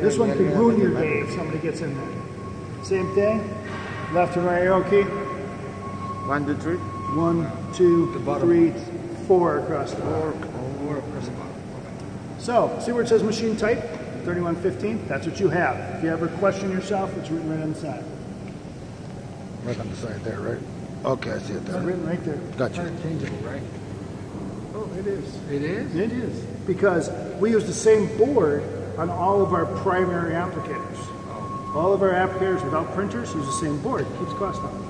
This one could ruin your day if somebody gets in there. Same thing, left and right arrow key. 1, 2, 3. 1, 2, 3, 4 across the bottom. 4 across the bottom. So, see where it says machine type? 3115, that's what you have. If you ever question yourself, it's written right on the side. Right on the side there, right? Okay, I see it there. It's written right there. Gotcha. Interchangeable, right? Oh, it is. It is? It is. Because we use the same board on all of our primary applicators. Oh. All of our applicators without printers use the same board. Keeps cost down.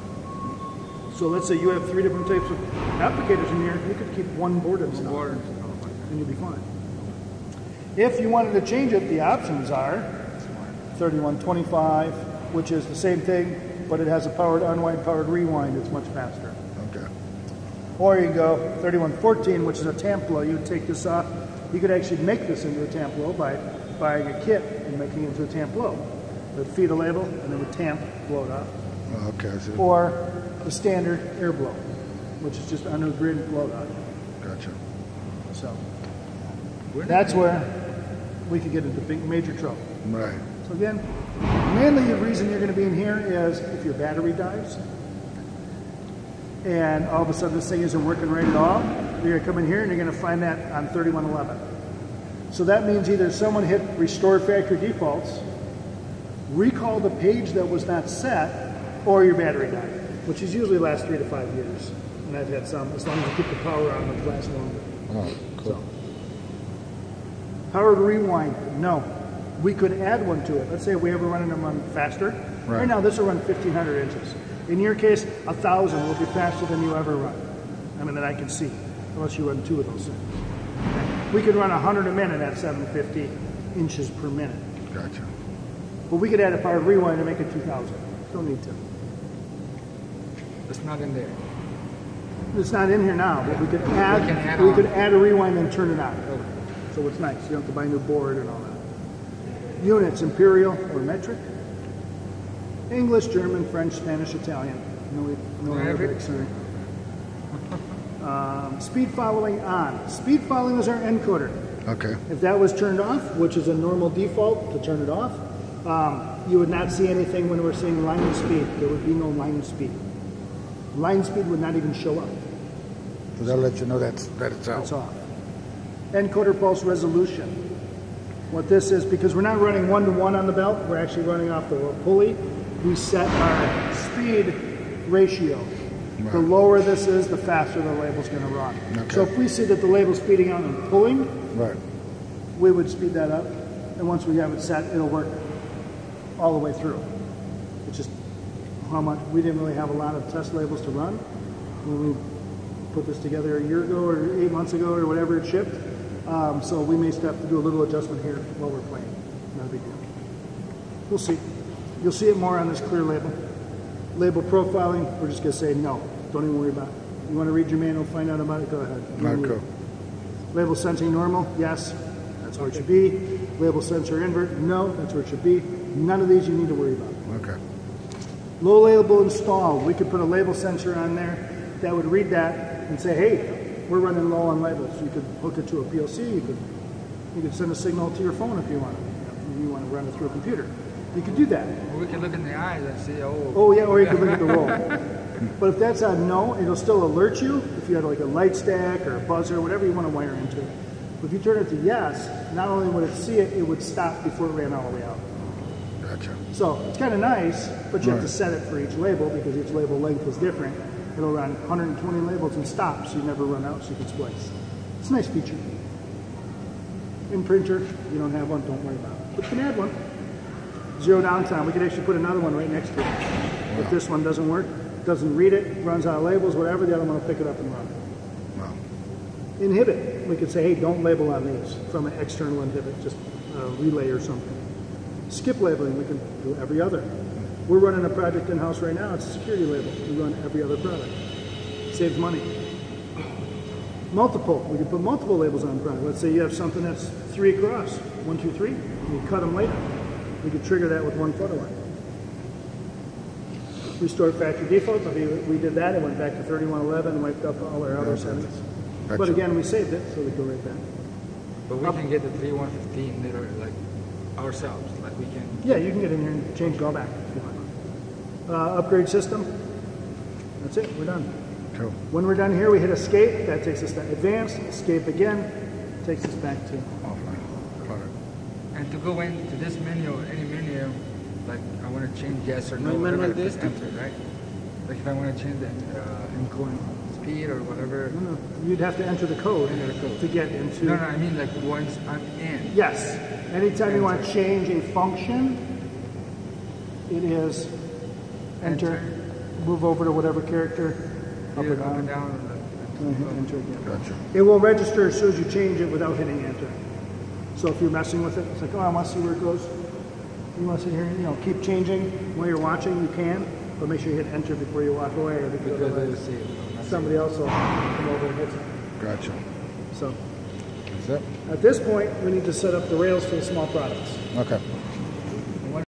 So let's say you have 3 different types of applicators in here. You could keep one board installed. And you'll be fine. If you wanted to change it, the options are 3125, which is the same thing, but it has a powered unwind, powered rewind. It's much faster. Okay. Or you go 3114, which is a tamp blow. You would take this off. You could actually make this into a tamp blow by buying a kit and making it into a tamp blow. It would feed a label, and it would tamp, blow it off. Oh, okay, I see. Or the standard air blow, which is just under the grid blow out. Gotcha. So that's where we could get into big major trouble. Right. So again, mainly the reason you're going to be in here is if your battery dies and all of a sudden this thing isn't working right at all, you're going to come in here and you're going to find that on 3111. So that means either someone hit restore factory defaults, recall the page that was not set, or your battery died, which is usually lasts 3 to 5 years. And I've had some, as long as you keep the power on, it lasts longer. Oh, cool. So. Powered rewind, no. We could add one to it. Let's say we ever running them run faster. Right now this will run 1,500 inches. In your case, 1,000 will be faster than you ever run. I mean, that I can see, unless you run 2 of those things. Okay. We could run 100 a minute at 750 inches per minute. Gotcha. But we could add a powered rewind and make it 2,000. Don't need to. It's not in there. It's not in here now, but we could add. We could add a rewind and turn it on. Okay. So it's nice. You don't have to buy a new board and all that. Units, imperial or metric. English, German, French, Spanish, Italian. No Arabic, sorry. Speed following on. Speed following is our encoder. Okay. If that was turned off, which is a normal default to turn it off, you would not see anything when we're seeing line of speed. There would be no line of speed. Line speed would not even show up. So that'll let you know that it's out. It's off. Encoder pulse resolution. What this is, because we're not running 1-to-1 on the belt, we're actually running off the pulley. We set our speed ratio. Right. The lower this is, the faster the label's going to run. Okay. So if we see that the label's speeding out and pulling, right, we would speed that up. And once we have it set, it'll work all the way through. It's just how much, we didn't really have a lot of test labels to run when we put this together a year ago or 8 months ago or whatever it shipped. So we may have to do a little adjustment here while we're playing. Not a big deal. We'll see. You'll see it more on this clear label. Label profiling, we're just going to say no. Don't even worry about it. You want to read your manual, find out about it, go ahead. Right, cool. Label sensing normal, yes. That's where it should be. Label sensor invert, no. That's where it should be. None of these you need to worry about. Okay. Low label installed. We could put a label sensor on there that would read that and say, hey, we're running low on labels. You could hook it to a PLC. You could send a signal to your phone if you want. If you want to run it through a computer. You could do that. Well, we can look in the eyes and see, oh yeah, or you could look at the roll. But if that's on no, it'll still alert you if you had like a light stack or a buzzer, whatever you want to wire into it. But if you turn it to yes, not only would it see it, it would stop before it ran all the way out. Gotcha. So it's kind of nice, but you have to set it for each label because each label length is different. It'll run 120 labels and stop, so you never run out, so you can splice. It's a nice feature. In printer, you don't have one, don't worry about it. But you can add one. Zero downtime. We could actually put another one right next to it. Wow. If this one doesn't work, doesn't read it, runs out of labels, whatever, the other one will pick it up and run. Wow. Inhibit. We could say, hey, don't label on these from an external inhibit, just a relay or something. Skip labeling, we can do every other. We're running a project in-house right now, it's a security label. We run every other product. Saves money. Multiple, we can put multiple labels on the product. Let's say you have something that's 3 across, 1, 2, 3, and you cut them later. We could trigger that with one photo line. Restore factory default, we did that, it went back to 3111 and wiped up all our other settings. But again, we saved it, so we go right back. But we can get the 3115 later, like ourselves. Like we can. Yeah, you can get in here and change it all back if you want. Upgrade system. That's it, we're done. Cool. When we're done here, we hit escape. That takes us to advanced. Escape again. Takes us back to Offline. Got it. And to go into this menu, any menu, like I want to change yes or no, No whatever, manual I just this? enter, right? Like if I want to change the encoding speed or whatever. No, no, you'd have to enter the code, Enter the code. to get into. No, I mean like once I'm in. Yes. Anytime you want to change a function, it is enter, move over to whatever character, up or Either up and down, down. and hit enter again. Gotcha. It will register as soon as you change it without hitting enter. So if you're messing with it, it's like, oh, I want to see where it goes. You want to sit here and keep changing while you're watching, you can, but make sure you hit enter before you walk away, or because Because otherwise I see it. somebody else will come over and hit it. Gotcha. So That's it. at this point, we need to set up the rails for the small products. Okay.